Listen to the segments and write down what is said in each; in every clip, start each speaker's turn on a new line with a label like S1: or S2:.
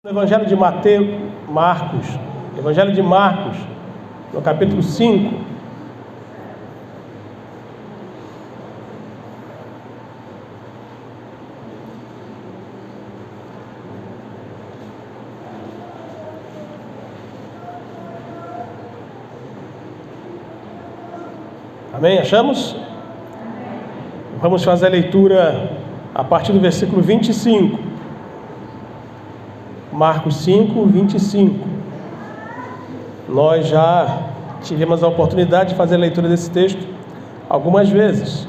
S1: No Evangelho de Evangelho de Marcos, no capítulo 5. Amém? Achamos? Vamos fazer a leitura a partir do versículo 25. Marcos 5, 25. Nós já tivemos a oportunidade de fazer a leitura desse texto algumas vezes.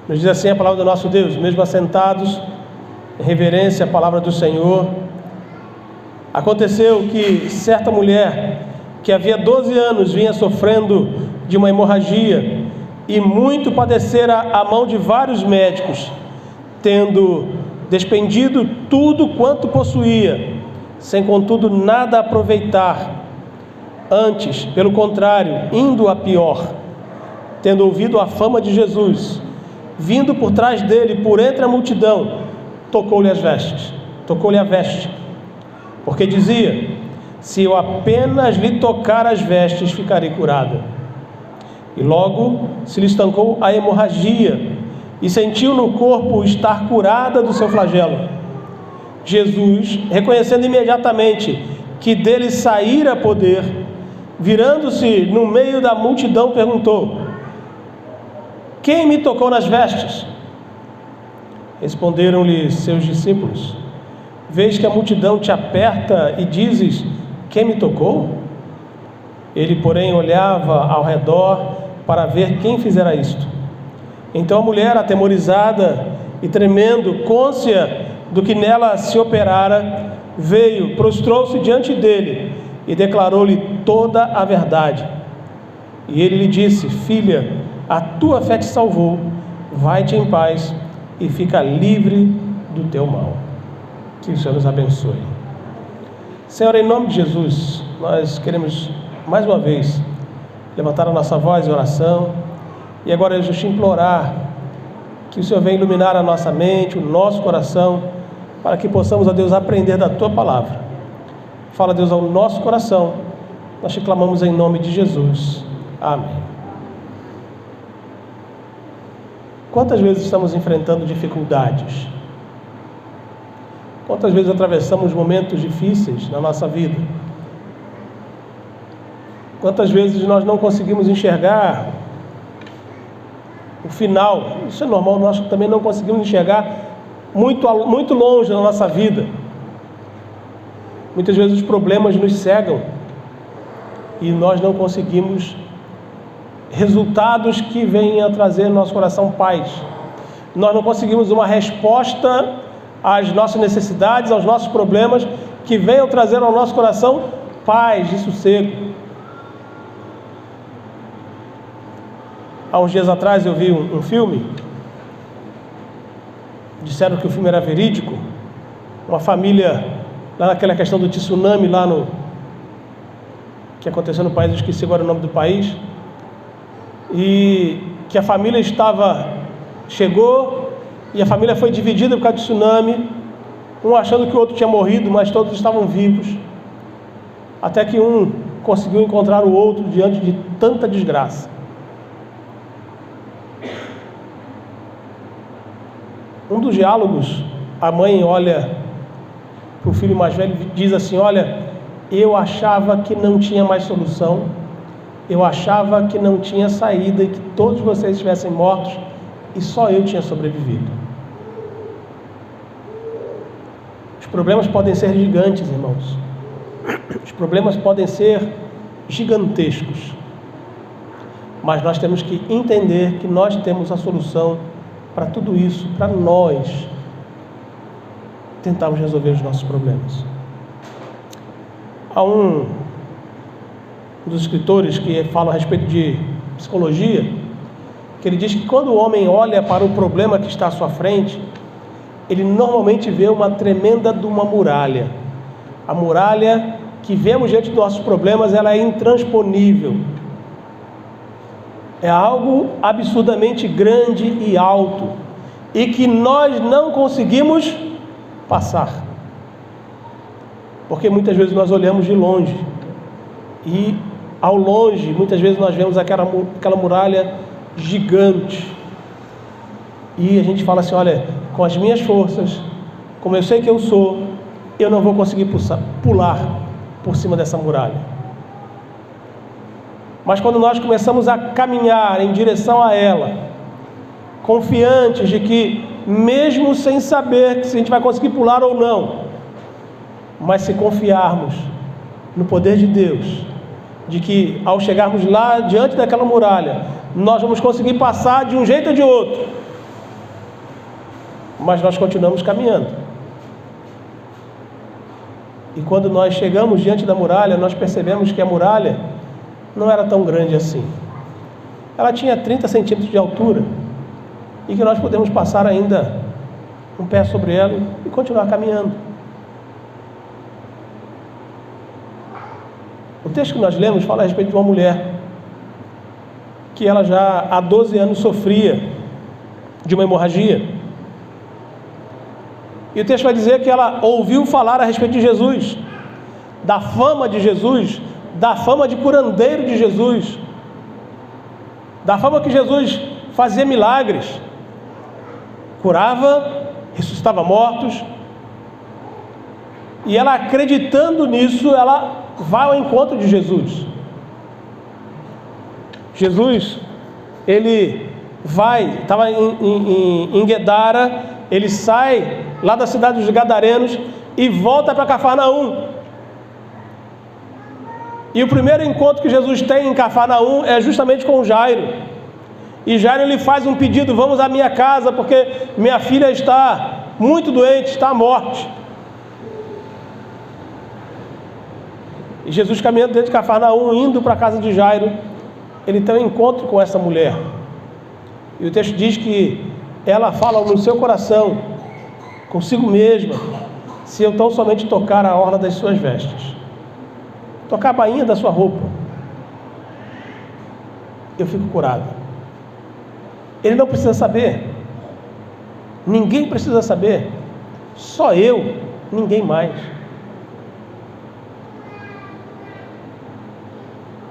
S1: Nos diz assim a palavra do nosso Deus: mesmo assentados em reverência à palavra do Senhor, aconteceu que certa mulher que havia 12 anos vinha sofrendo de uma hemorragia e muito padecera à mão de vários médicos, tendo despendido tudo quanto possuía, sem contudo nada aproveitar. Antes, pelo contrário, indo a pior. Tendo ouvido a fama de Jesus, vindo por trás dele, por entre a multidão, tocou-lhe a veste, porque dizia: se eu apenas lhe tocar as vestes, ficarei curada. E logo se lhe estancou a hemorragia, e sentiu no corpo estar curada do seu flagelo. Jesus, reconhecendo imediatamente que dele saíra poder, virando-se no meio da multidão, perguntou: quem me tocou nas vestes? Responderam-lhe seus discípulos: vês que a multidão te aperta e dizes: quem me tocou? Ele, porém, olhava ao redor para ver quem fizera isto. Então a mulher, atemorizada e tremendo, cônscia do que nela se operara, veio, prostrou-se diante dele e declarou-lhe toda a verdade. E ele lhe disse: filha, a tua fé te salvou, vai-te em paz e fica livre do teu mal. Que o Senhor nos abençoe. Senhor, em nome de Jesus, nós queremos mais uma vez levantar a nossa voz em oração. E agora eu te implorar que o Senhor venha iluminar a nossa mente, o nosso coração, para que possamos, ó Deus, aprender da Tua Palavra. Fala, Deus, ao nosso coração. Nós te clamamos em nome de Jesus. Amém. Quantas vezes estamos enfrentando dificuldades? Quantas vezes atravessamos momentos difíceis na nossa vida? Quantas vezes nós não conseguimos enxergar o final? Isso é normal, nós também não conseguimos enxergar muito longe na nossa vida. Muitas vezes os problemas nos cegam e nós não conseguimos resultados que venham a trazer no nosso coração paz. Nós não conseguimos uma resposta às nossas necessidades, aos nossos problemas, que venham trazer ao nosso coração paz e sossego. Há uns dias atrás eu vi um filme, disseram que o filme era verídico, uma família, lá naquela questão do tsunami, que aconteceu no país, eu esqueci agora o nome do país, e que a família chegou e a família foi dividida por causa do tsunami, um achando que o outro tinha morrido, mas todos estavam vivos, até que um conseguiu encontrar o outro diante de tanta desgraça. Um dos diálogos, a mãe olha para o filho mais velho e diz assim: olha, eu achava que não tinha mais solução, eu achava que não tinha saída e que todos vocês estivessem mortos e só eu tinha sobrevivido. Os problemas podem ser gigantes, irmãos. Os problemas podem ser gigantescos. Mas nós temos que entender que nós temos a solução para tudo isso, para nós tentarmos resolver os nossos problemas. Há um dos escritores que fala a respeito de psicologia, que ele diz que quando o homem olha para o problema que está à sua frente, ele normalmente vê uma tremenda de uma muralha. A muralha que vemos diante dos nossos problemas, ela é intransponível. É algo absurdamente grande e alto, e que nós não conseguimos passar. Porque muitas vezes nós olhamos de longe e ao longe, muitas vezes nós vemos aquela muralha gigante e a gente fala assim, olha, com as minhas forças, como eu sei que eu sou, eu não vou conseguir pular por cima dessa muralha. Mas quando nós começamos a caminhar em direção a ela, confiantes de que, mesmo sem saber se a gente vai conseguir pular ou não, mas se confiarmos no poder de Deus, de que ao chegarmos lá diante daquela muralha, nós vamos conseguir passar de um jeito ou de outro, mas nós continuamos caminhando. E quando nós chegamos diante da muralha, nós percebemos que a muralha não era tão grande assim. Ela tinha 30 centímetros de altura e que nós podemos passar ainda um pé sobre ela e continuar caminhando. O texto que nós lemos fala a respeito de uma mulher que ela já há 12 anos sofria de uma hemorragia. E o texto vai dizer que ela ouviu falar a respeito de Jesus, da fama de Jesus, da fama de curandeiro de Jesus, da fama que Jesus fazia milagres, curava, ressuscitava mortos. E ela, acreditando nisso, ela vai ao encontro de Jesus. Jesus, ele vai, estava em Guedara, ele sai lá da cidade dos Gadarenos e volta para Cafarnaum. E o primeiro encontro que Jesus tem em Cafarnaum é justamente com Jairo. E Jairo lhe faz um pedido: vamos à minha casa, porque minha filha está muito doente, está à morte. E Jesus, caminhando dentro de Cafarnaum, indo para a casa de Jairo, ele tem um encontro com essa mulher. E o texto diz que ela fala no seu coração, consigo mesma: se eu tão somente tocar a orla das suas vestes, tocar a bainha da sua roupa, eu fico curada. Ele não precisa saber, ninguém precisa saber, só eu, ninguém mais.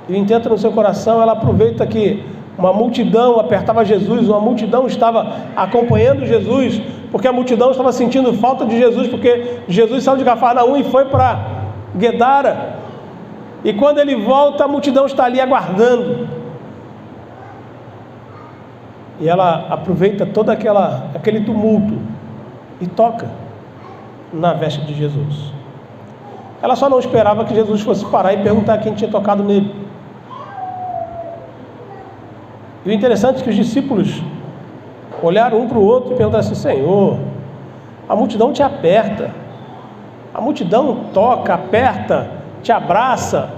S1: E intenta no seu coração, ela aproveita que uma multidão apertava Jesus, uma multidão estava acompanhando Jesus, porque a multidão estava sentindo falta de Jesus, porque Jesus saiu de Cafarnaum e foi para Guedara, e quando ele volta, a multidão está ali aguardando. E ela aproveita todo aquele tumulto e toca na veste de Jesus. Ela só não esperava que Jesus fosse parar e perguntar quem tinha tocado nele. E o interessante é que os discípulos olharam um para o outro e perguntaram assim: Senhor, a multidão te aperta, a multidão toca, aperta, te abraça,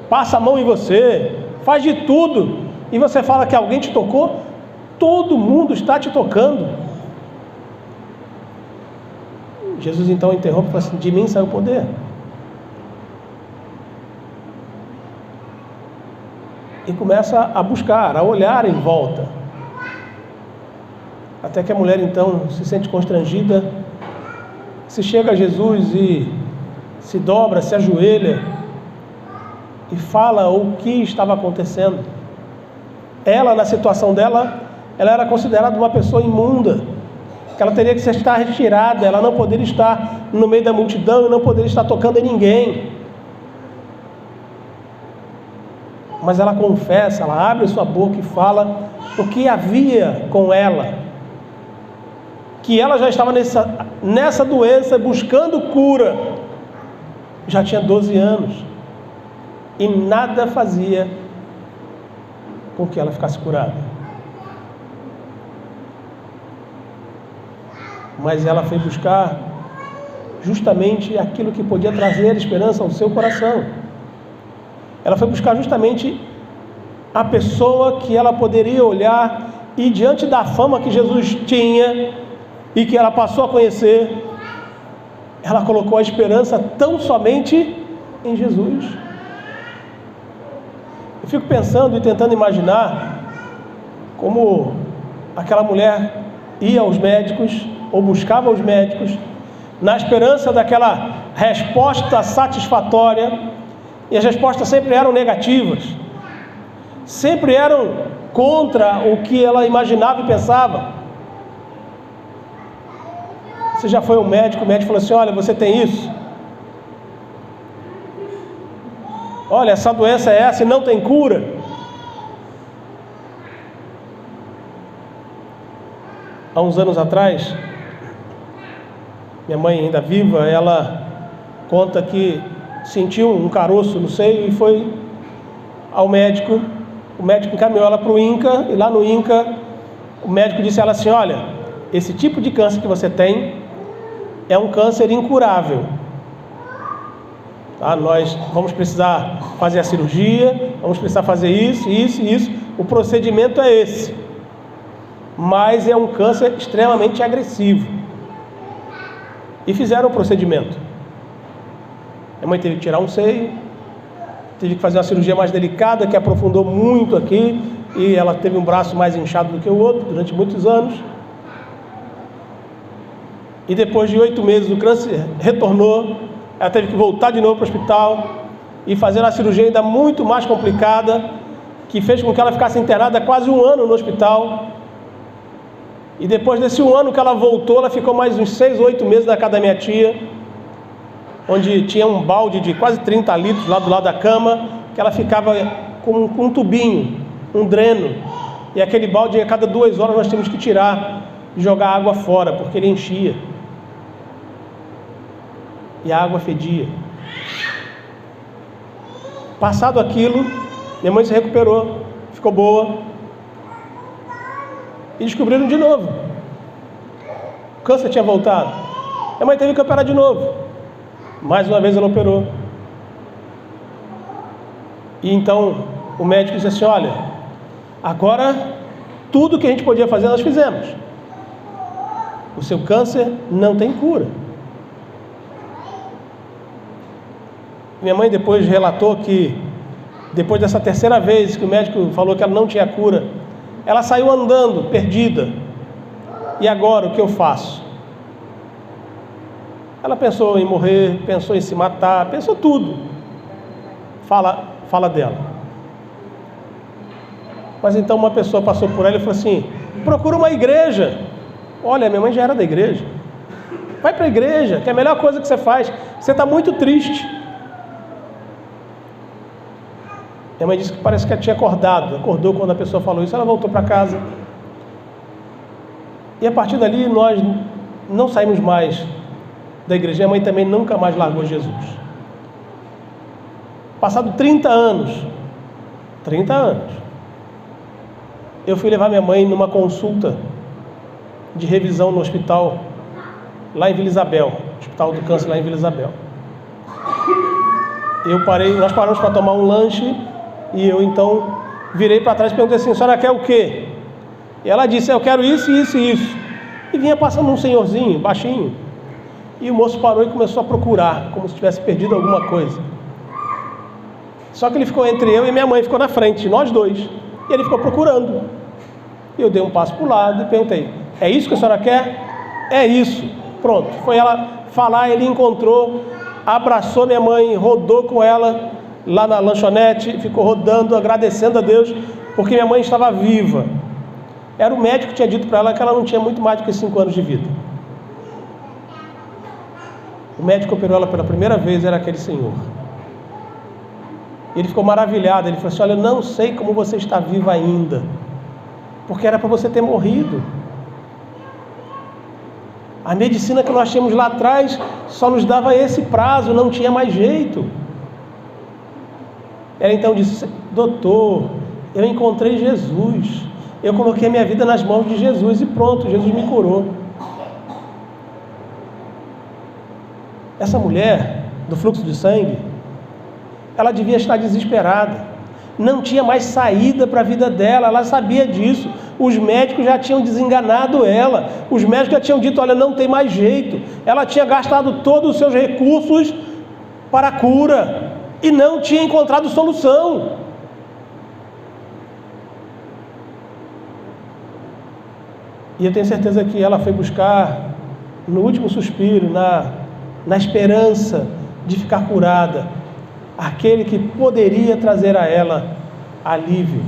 S1: passa a mão em você, faz de tudo, e você fala que alguém te tocou? Todo mundo está te tocando. Jesus então interrompe e fala assim: de mim saiu o poder. E começa a buscar, a olhar em volta. Até que a mulher então se sente constrangida, se chega a Jesus e se dobra, se ajoelha e fala o que estava acontecendo. Ela, na situação dela, ela era considerada uma pessoa imunda, que ela teria que estar retirada, ela não poderia estar no meio da multidão e não poderia estar tocando em ninguém. Mas ela confessa, ela abre sua boca e fala o que havia com ela, que ela já estava nessa doença buscando cura, já tinha 12 anos, e nada fazia com que ela ficasse curada. Mas ela foi buscar justamente aquilo que podia trazer esperança ao seu coração. Ela foi buscar justamente a pessoa que ela poderia olhar e, diante da fama que Jesus tinha e que ela passou a conhecer, ela colocou a esperança tão somente em Jesus. Eu fico pensando e tentando imaginar como aquela mulher ia aos médicos ou buscava os médicos na esperança daquela resposta satisfatória, e as respostas sempre eram negativas, sempre eram contra o que ela imaginava e pensava. Você já foi ao médico, o médico falou assim: olha, você tem isso, olha, essa doença é essa e não tem cura. Há uns anos atrás, minha mãe ainda viva, ela conta que sentiu um caroço no seio e foi ao médico. O médico encaminhou ela para o INCA, e lá no INCA o médico disse a ela assim: olha, esse tipo de câncer que você tem é um câncer incurável, tá? Nós vamos precisar fazer a cirurgia, vamos precisar fazer isso, isso e isso, o procedimento é esse, mas é um câncer extremamente agressivo. E fizeram o procedimento. Minha mãe teve que tirar um seio, teve que fazer uma cirurgia mais delicada, que aprofundou muito aqui, e ela teve um braço mais inchado do que o outro durante muitos anos. E depois de 8 meses o câncer retornou, ela teve que voltar de novo para o hospital e fazer uma cirurgia ainda muito mais complicada, que fez com que ela ficasse internada quase 1 ano no hospital. E depois desse 1 ano que ela voltou, ela ficou mais uns 6 ou 8 meses na casa da minha tia, onde tinha um balde de quase 30 litros lá do lado da cama, que ela ficava com um tubinho, um dreno, e aquele balde a cada 2 horas nós tínhamos que tirar e jogar água fora, porque ele enchia e a água fedia. Passado aquilo, minha mãe se recuperou, ficou boa, e descobriram de novo, o câncer tinha voltado. Minha mãe teve que operar de novo, mais uma vez ela operou. E então o médico disse assim: olha, agora tudo que a gente podia fazer nós fizemos, o seu câncer não tem cura. Minha mãe depois relatou que depois dessa 3ª vez que o médico falou que ela não tinha cura, ela saiu andando, perdida. E agora o que eu faço? Ela pensou em morrer, pensou em se matar, pensou tudo. Fala dela. Mas então uma pessoa passou por ela e falou assim: procura uma igreja. Olha, minha mãe já era da igreja. Vai para a igreja, que é a melhor coisa que você faz. Você está muito triste. Minha mãe disse que parece que ela tinha acordou quando a pessoa falou isso. Ela voltou para casa. E a partir dali nós não saímos mais da igreja. Minha mãe também nunca mais largou Jesus. Passado 30 anos, eu fui levar minha mãe numa consulta de revisão no hospital lá em Vila Isabel, Hospital do Câncer lá em Vila Isabel. Nós paramos para tomar um lanche e eu então virei para trás e perguntei assim: a senhora quer o quê? E ela disse: eu quero isso, isso e isso. E vinha passando um senhorzinho, baixinho, e o moço parou e começou a procurar, como se tivesse perdido alguma coisa. Só que ele ficou entre eu e minha mãe, ficou na frente, nós dois, e ele ficou procurando. E eu dei um passo para o lado e perguntei: é isso que a senhora quer? É isso. Pronto, foi ela falar, ele encontrou, abraçou minha mãe, rodou com ela lá na lanchonete, ficou rodando, agradecendo a Deus, porque minha mãe estava viva. Era o médico que tinha dito para ela que ela não tinha muito mais do que 5 anos de vida. O médico que operou ela pela primeira vez era aquele senhor. Ele ficou maravilhado, ele falou assim: olha, eu não sei como você está viva ainda, porque era para você ter morrido. A medicina que nós tínhamos lá atrás só nos dava esse prazo, não tinha mais jeito. Ela então disse: doutor, eu encontrei Jesus, eu coloquei a minha vida nas mãos de Jesus e pronto, Jesus me curou. Essa mulher do fluxo de sangue, ela devia estar desesperada, não tinha mais saída para a vida dela, ela sabia disso. Os médicos já tinham desenganado ela, os médicos já tinham dito: olha, não tem mais jeito. Ela tinha gastado todos os seus recursos para a cura e não tinha encontrado solução. E eu tenho certeza que ela foi buscar no último suspiro, na esperança de ficar curada, aquele que poderia trazer a ela alívio,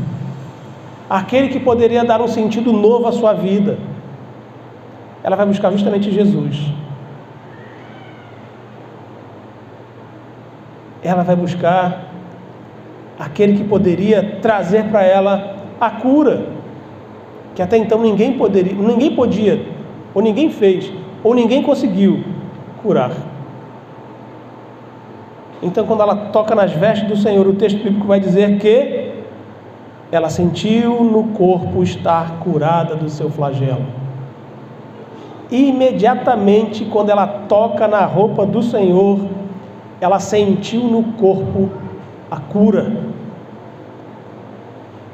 S1: aquele que poderia dar um sentido novo à sua vida. Ela vai buscar justamente Jesus. Ela vai buscar aquele que poderia trazer para ela a cura, que até então ninguém podia, ou ninguém fez, ou ninguém conseguiu curar. Então, quando ela toca nas vestes do Senhor, o texto bíblico vai dizer que ela sentiu no corpo estar curada do seu flagelo. E imediatamente, quando ela toca na roupa do Senhor, ela sentiu no corpo a cura.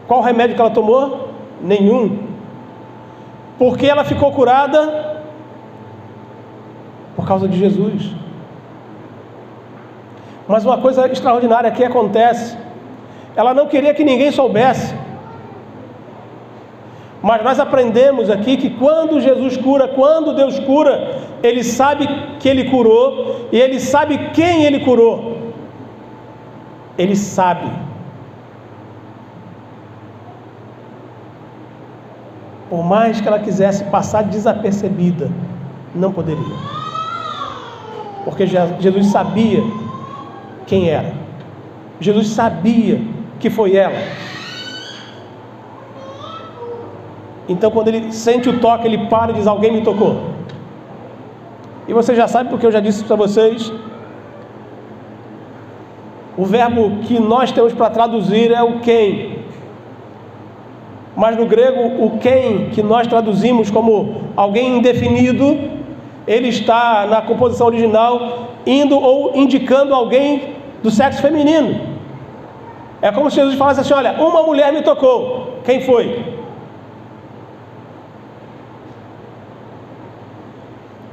S1: Qual o remédio que ela tomou? Nenhum. Por que ela ficou curada? Por causa de Jesus. Mas uma coisa extraordinária que acontece, ela não queria que ninguém soubesse. Mas nós aprendemos aqui que quando Jesus cura, quando Deus cura, Ele sabe que Ele curou e Ele sabe quem Ele curou. Ele sabe. Por mais que ela quisesse passar desapercebida, não poderia. Porque Jesus sabia quem era. Jesus sabia que foi ela. Então, quando ele sente o toque, ele para e diz: alguém me tocou. E você já sabe, porque eu já disse para vocês, o verbo que nós temos para traduzir é o quem. Mas no grego, o quem, que nós traduzimos como alguém indefinido, ele está na composição original indo ou indicando alguém do sexo feminino. É como se Jesus falasse assim: olha, uma mulher me tocou. Quem foi?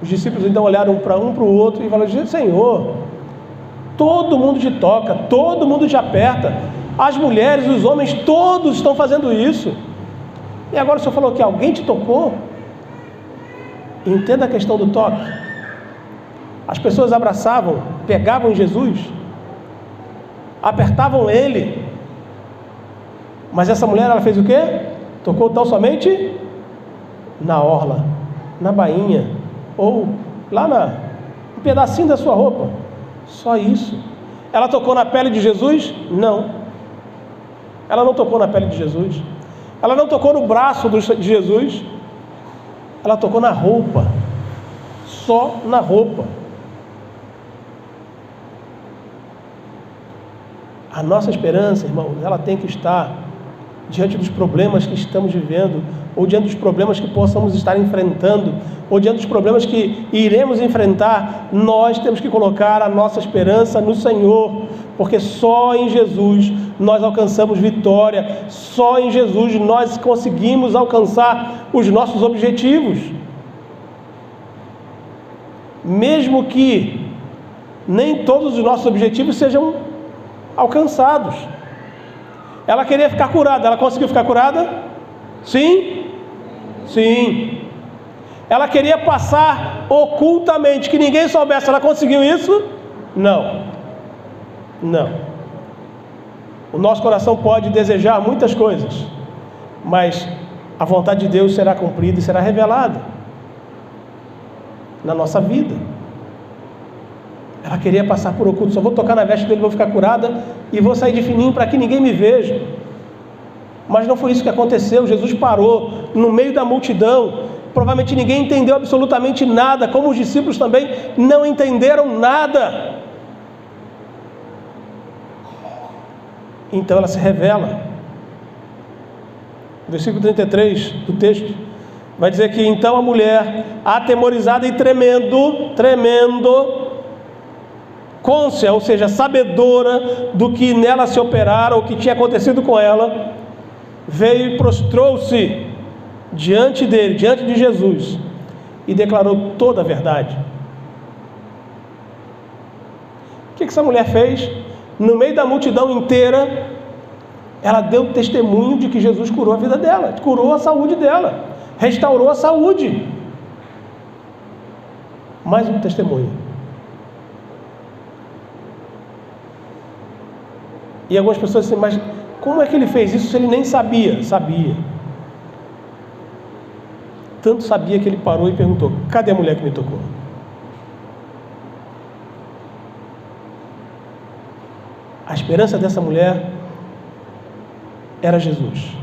S1: Os discípulos então olharam para um para o outro e falaram: Senhor, todo mundo te toca, todo mundo te aperta, as mulheres, os homens, todos estão fazendo isso, e agora o Senhor falou que alguém te tocou? Entenda a questão do toque. As pessoas abraçavam, pegavam Jesus, apertavam ele, mas essa mulher, ela fez o quê? Tocou tão somente na orla, na bainha, ou lá um pedacinho da sua roupa. Só isso. Ela tocou na pele de Jesus? Não. Ela não tocou na pele de Jesus. Ela não tocou no braço de Jesus. Ela tocou na roupa. Só na roupa. A nossa esperança, irmãos, ela tem que estar diante dos problemas que estamos vivendo, ou diante dos problemas que possamos estar enfrentando, ou diante dos problemas que iremos enfrentar. Nós temos que colocar a nossa esperança no Senhor, porque só em Jesus nós alcançamos vitória, só em Jesus nós conseguimos alcançar os nossos objetivos. Mesmo que nem todos os nossos objetivos sejam alcançados. Ela queria ficar curada, ela conseguiu ficar curada? Sim? Sim. Ela queria passar ocultamente, que ninguém soubesse, ela conseguiu isso? Não. Não. O nosso coração pode desejar muitas coisas, mas a vontade de Deus será cumprida e será revelada na nossa vida. Ela queria passar por oculto: só vou tocar na veste dele, vou ficar curada e vou sair de fininho para que ninguém me veja. Mas não foi isso que aconteceu. Jesus parou no meio da multidão. Provavelmente ninguém entendeu absolutamente nada, como os discípulos também não entenderam nada. Então ela se revela. O versículo 33 do texto vai dizer que então a mulher, atemorizada e tremendo, cônscia, ou seja, sabedora do que nela se operara, ou que tinha acontecido com ela, veio e prostrou-se diante dele, diante de Jesus, e declarou toda a verdade. O que essa mulher fez? No meio da multidão inteira, ela deu testemunho de que Jesus curou a vida dela, curou a saúde dela, restaurou a saúde. Mais um testemunho. E algumas pessoas dizem, mas como é que ele fez isso se ele nem sabia? Sabia. Tanto sabia que ele parou e perguntou, cadê a mulher que me tocou? A esperança dessa mulher era Jesus.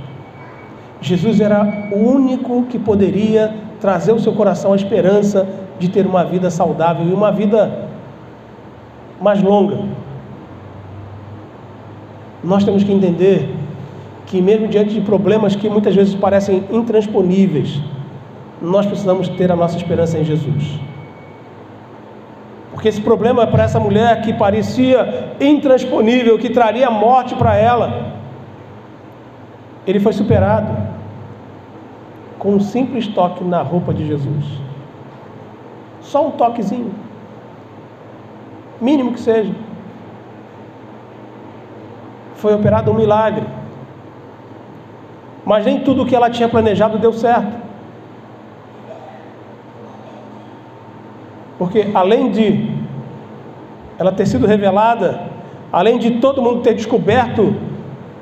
S1: Jesus era o único que poderia trazer ao seu coração a esperança de ter uma vida saudável e uma vida mais longa. Nós temos que entender que mesmo diante de problemas que muitas vezes parecem intransponíveis, nós precisamos ter a nossa esperança em Jesus. Porque esse problema para essa mulher que parecia intransponível, que traria morte para ela, ele foi superado com um simples toque na roupa de Jesus. Só um toquezinho, mínimo que seja. Foi operado um milagre. Mas nem tudo o que ela tinha planejado deu certo. Porque além de ela ter sido revelada, além de todo mundo ter descoberto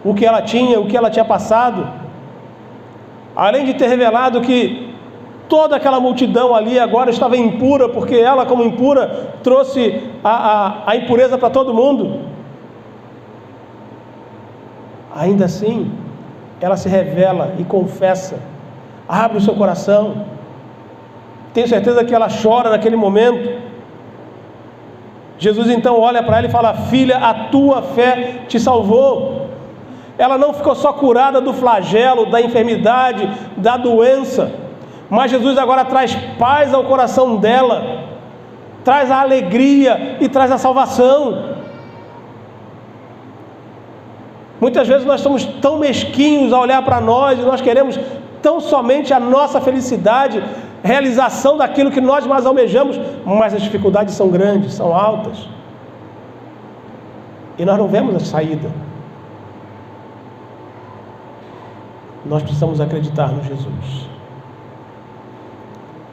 S1: o que ela tinha passado, além de ter revelado que toda aquela multidão ali agora estava impura, porque ela, como impura, trouxe a impureza para todo mundo, ainda assim, ela se revela e confessa, abre o seu coração. Tenho certeza que ela chora naquele momento. Jesus então olha para ela e fala, filha, a tua fé te salvou. Ela não ficou só curada do flagelo, da enfermidade, da doença, mas Jesus agora traz paz ao coração dela, traz a alegria e traz a salvação. Muitas vezes nós somos tão mesquinhos a olhar para nós e nós queremos tão somente a nossa felicidade, realização daquilo que nós mais almejamos, mas as dificuldades são grandes, são altas. E nós não vemos a saída. Nós precisamos acreditar no Jesus.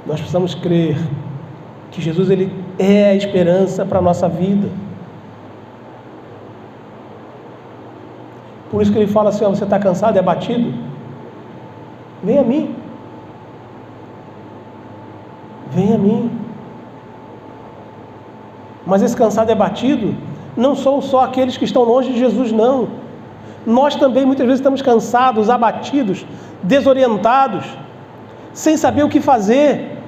S1: Nós precisamos crer que Jesus ele é a esperança para a nossa vida. Por isso que ele fala assim, você está cansado e abatido? Vem a mim. Vem a mim. Mas esse cansado e abatido não são só aqueles que estão longe de Jesus, não. Nós também muitas vezes estamos cansados, abatidos, desorientados, sem saber o que fazer.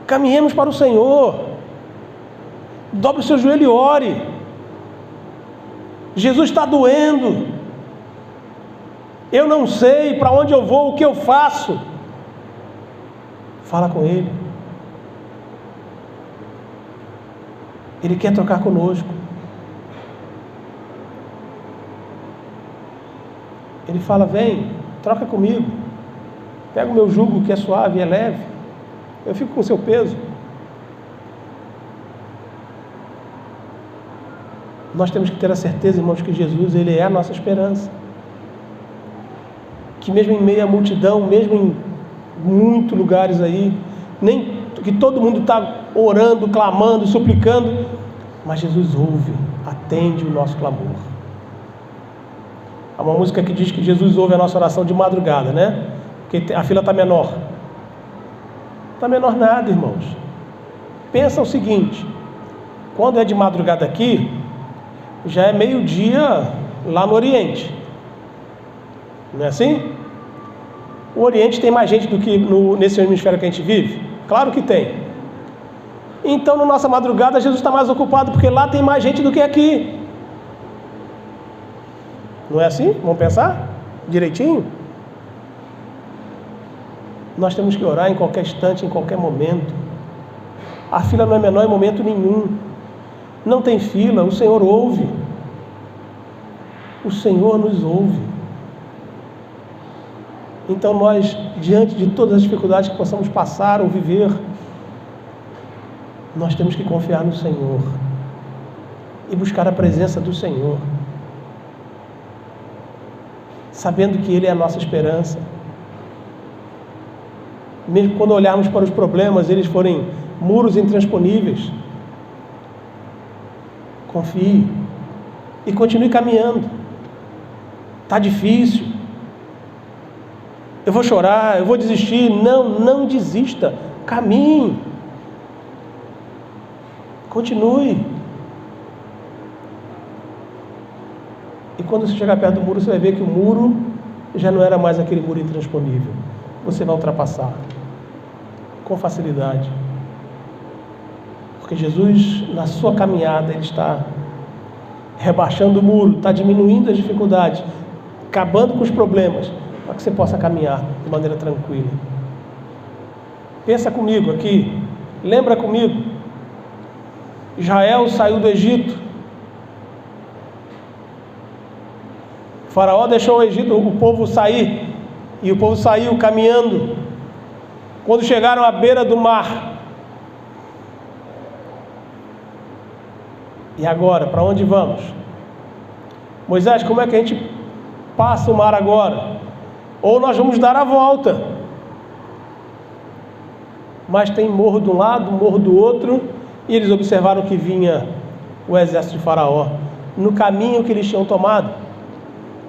S1: Caminhemos para o Senhor. Dobre o seu joelho e ore. Jesus está doendo. Eu não sei para onde eu vou, o que eu faço. Fala com Ele. Ele quer trocar conosco. Ele fala, vem, troca comigo. Pega o meu jugo que é suave e é leve. Eu fico com o seu peso. Nós temos que ter a certeza, irmãos, que Jesus, Ele é a nossa esperança. Que mesmo em meio à multidão, mesmo em muitos lugares aí, nem que todo mundo está orando, clamando, suplicando, mas Jesus ouve, atende o nosso clamor. Há uma música que diz que Jesus ouve a nossa oração de madrugada, né? Porque a fila está menor. Está menor nada, irmãos. Pensa o seguinte, quando é de madrugada aqui, já é meio-dia lá no Oriente. Não é assim? O Oriente tem mais gente do que nesse hemisfério que a gente vive? Claro que tem. Então, na nossa madrugada, Jesus está mais ocupado, porque lá tem mais gente do que aqui. Não é assim? Vamos pensar direitinho? Nós temos que orar em qualquer instante, em qualquer momento. A fila não é menor em momento nenhum. Não tem fila, o Senhor ouve. O Senhor nos ouve. Então nós, diante de todas as dificuldades que possamos passar ou viver, nós temos que confiar no Senhor e buscar a presença do Senhor, sabendo que Ele é a nossa esperança. Mesmo quando olharmos para os problemas, eles forem muros intransponíveis, Confie e continue caminhando. Está difícil, eu vou chorar, eu vou desistir. Não desista, caminhe, continue. E quando você chegar perto do muro, você vai ver que o muro já não era mais aquele muro intransponível. Você vai ultrapassar com facilidade, porque Jesus, na sua caminhada, Ele está rebaixando o muro, está diminuindo as dificuldades, acabando com os problemas, para que você possa caminhar de maneira tranquila. Pensa comigo aqui, lembra comigo, Israel saiu do Egito, o faraó deixou o Egito, o povo sair, e o povo saiu caminhando. Quando chegaram à beira do mar, e agora, para onde vamos? Moisés, como é que a gente passa o mar agora? Ou nós vamos dar a volta? Mas tem morro de um lado, morro do outro, e eles observaram que vinha o exército de Faraó no caminho que eles tinham tomado.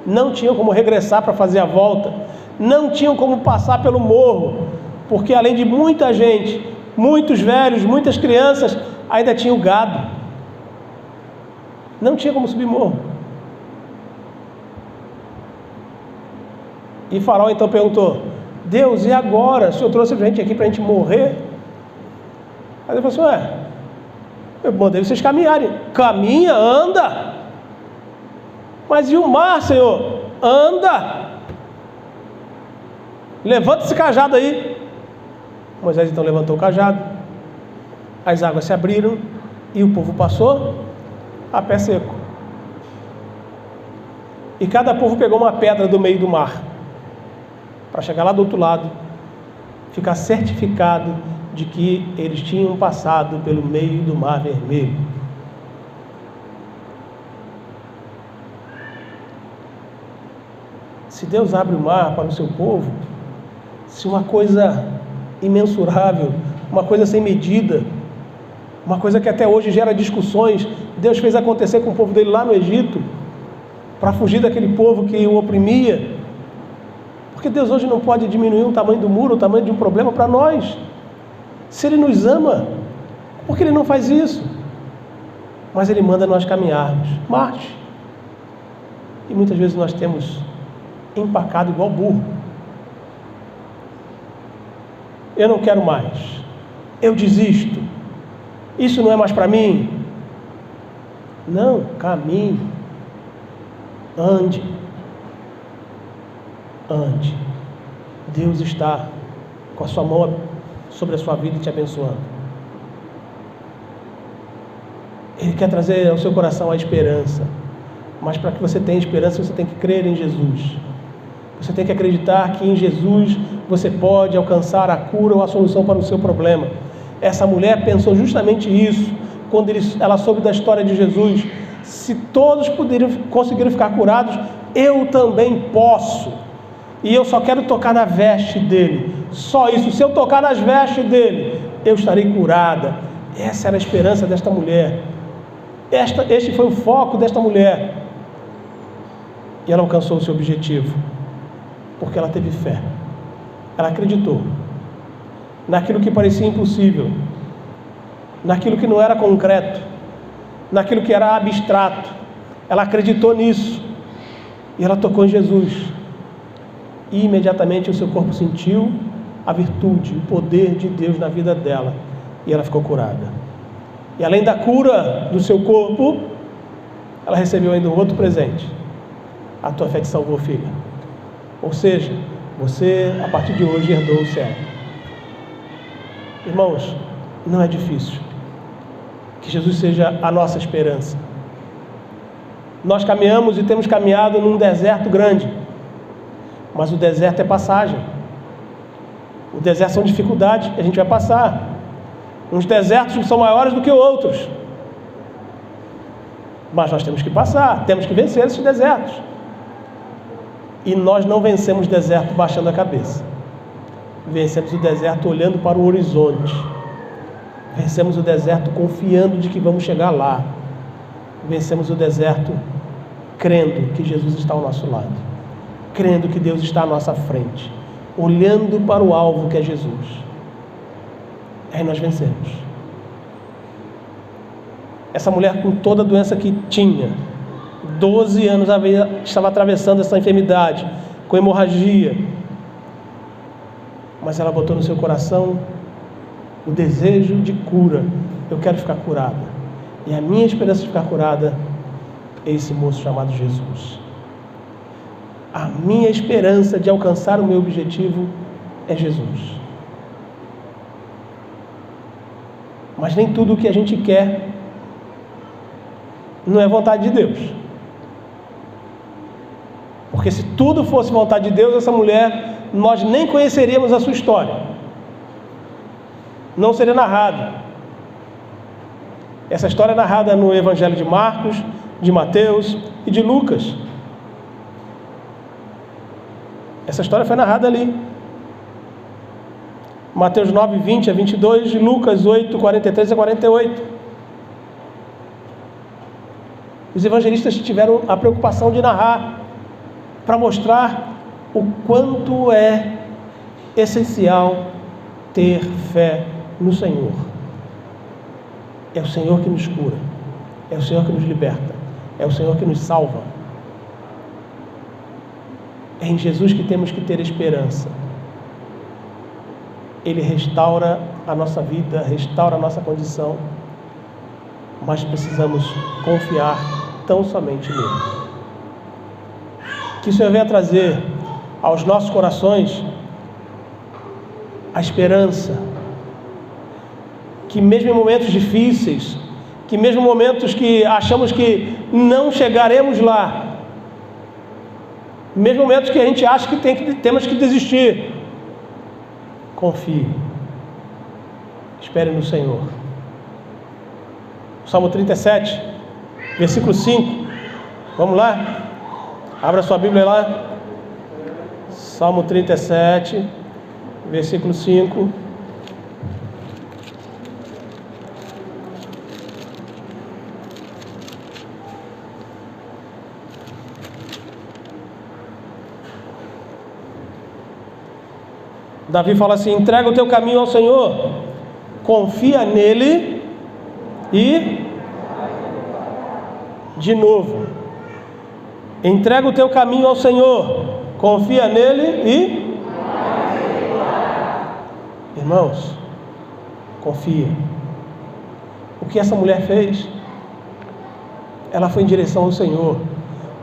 S1: Não tinham como regressar para fazer a volta, não tinham como passar pelo morro, porque além de muita gente, muitos velhos, muitas crianças, ainda tinha o gado. Não tinha como subir morro. E Faraó então perguntou: Deus, e agora? O Senhor trouxe a gente aqui para a gente morrer? Aí ele falou assim: eu mandei vocês caminharem. Caminha, anda. Mas e o mar, Senhor? Anda. Levanta esse cajado aí. Moisés então levantou o cajado, as águas se abriram e o povo passou a pé seco. E cada povo pegou uma pedra do meio do mar, para chegar lá do outro lado, ficar certificado de que eles tinham passado pelo meio do Mar Vermelho. Se Deus abre o mar para o seu povo, se uma coisa imensurável, uma coisa sem medida, uma coisa que até hoje gera discussões, Deus fez acontecer com o povo dele lá no Egito, para fugir daquele povo que o oprimia. Porque Deus hoje não pode diminuir o tamanho do muro, o tamanho de um problema para nós. Se Ele nos ama, por que Ele não faz isso? Mas Ele manda nós caminharmos. Marche. E muitas vezes nós temos empacado igual burro. Eu não quero mais. Eu desisto. Isso não é mais para mim. Não, caminhe. Ande. Ande. Deus está com a sua mão sobre a sua vida e te abençoando. Ele quer trazer ao seu coração a esperança. Mas para que você tenha esperança, você tem que crer em Jesus. Você tem que acreditar que em Jesus você pode alcançar a cura ou a solução para o seu problema. Essa mulher pensou justamente isso quando ela soube da história de Jesus. Se todos conseguiram ficar curados, eu também posso. E eu só quero tocar na veste dele. Só isso. Se eu tocar nas vestes dele, eu estarei curada. Essa era a esperança desta mulher. Este foi o foco desta mulher. E ela alcançou o seu objetivo, porque ela teve fé. Ela acreditou naquilo que parecia impossível, naquilo que não era concreto, naquilo que era abstrato. Ela acreditou nisso e ela tocou em Jesus. E imediatamente o seu corpo sentiu a virtude, o poder de Deus na vida dela, e ela ficou curada. E além da cura do seu corpo, ela recebeu ainda um outro presente: a tua fé te salvou, filha. Ou seja, você a partir de hoje herdou o céu. Irmãos, não é difícil. Que Jesus seja a nossa esperança. Nós caminhamos e temos caminhado num deserto grande, mas o deserto é passagem. O deserto são dificuldades que a gente vai passar. Uns desertos que são maiores do que outros, mas nós temos que passar, temos que vencer esses desertos. E nós não vencemos o deserto baixando a cabeça. Vencemos o deserto olhando para o horizonte. Vencemos o deserto confiando de que vamos chegar lá. vencemos o deserto crendo que Jesus está ao nosso lado, crendo que Deus está à nossa frente, olhando para o alvo que é Jesus. Aí nós vencemos. Essa mulher, com toda a doença que tinha, 12 anos estava atravessando essa enfermidade, com hemorragia, mas ela botou no seu coração o desejo de cura. Eu quero ficar curada, e a minha esperança de ficar curada é esse moço chamado Jesus. A minha esperança de alcançar o meu objetivo é Jesus. Mas nem tudo o que a gente quer não é vontade de Deus. Porque se tudo fosse vontade de Deus, essa mulher, nós nem conheceríamos a sua história. Não seria narrada. Essa história é narrada no Evangelho de Marcos, de Mateus e de Lucas. Essa história foi narrada ali. Mateus 9, 20 a 22, e Lucas 8, 43 a 48. Os evangelistas tiveram a preocupação de narrar, para mostrar o quanto é essencial ter fé no Senhor. É o Senhor que nos cura, é o Senhor que nos liberta, é o Senhor que nos salva. É em Jesus que temos que ter esperança. Ele restaura a nossa vida, restaura a nossa condição, mas precisamos confiar tão somente nele. Que o Senhor venha trazer aos nossos corações a esperança, que mesmo em momentos difíceis, que mesmo em momentos que achamos que não chegaremos lá, mesmo momentos que a gente acha que temos que desistir, confie, espere no Senhor. Salmo 37, versículo 5, vamos lá? Abra sua Bíblia lá. Salmo 37, versículo 5. Davi fala assim: entrega o teu caminho ao Senhor, confia nele e, de novo, entrega o teu caminho ao Senhor, confia nele e, irmãos, confia. O que essa mulher fez? Ela foi em direção ao Senhor,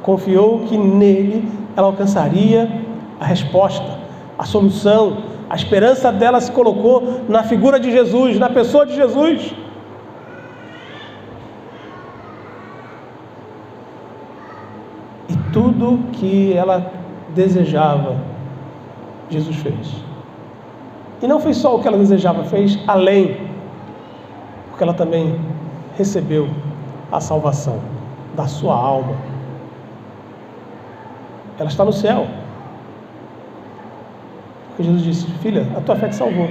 S1: confiou que nele ela alcançaria a resposta, a solução. A esperança dela se colocou na figura de Jesus, na pessoa de Jesus. E tudo que ela desejava, Jesus fez. E não fez só o que ela desejava, fez além, porque ela também recebeu a salvação da sua alma. Ela está no céu. Porque Jesus disse: filha, a tua fé te salvou,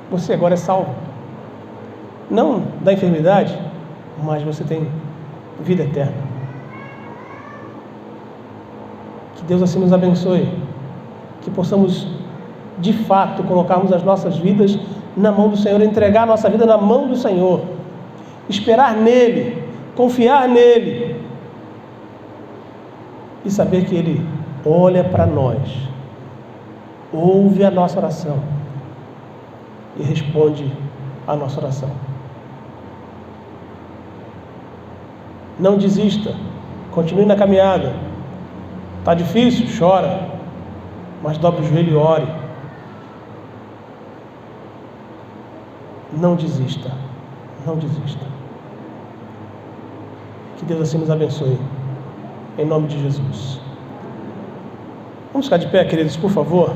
S1: você agora é salvo, não da enfermidade, mas você tem vida eterna. Que Deus assim nos abençoe, que possamos de fato colocarmos as nossas vidas na mão do Senhor, entregar a nossa vida na mão do Senhor, esperar nele, confiar nele e saber que ele olha para nós, ouve a nossa oração e responde a nossa oração. Não desista, continue na caminhada. Está difícil? Chora, mas dobre o joelho e ore. Não desista, não desista. Que Deus assim nos abençoe, em nome de Jesus. Vamos ficar de pé, queridos, por favor.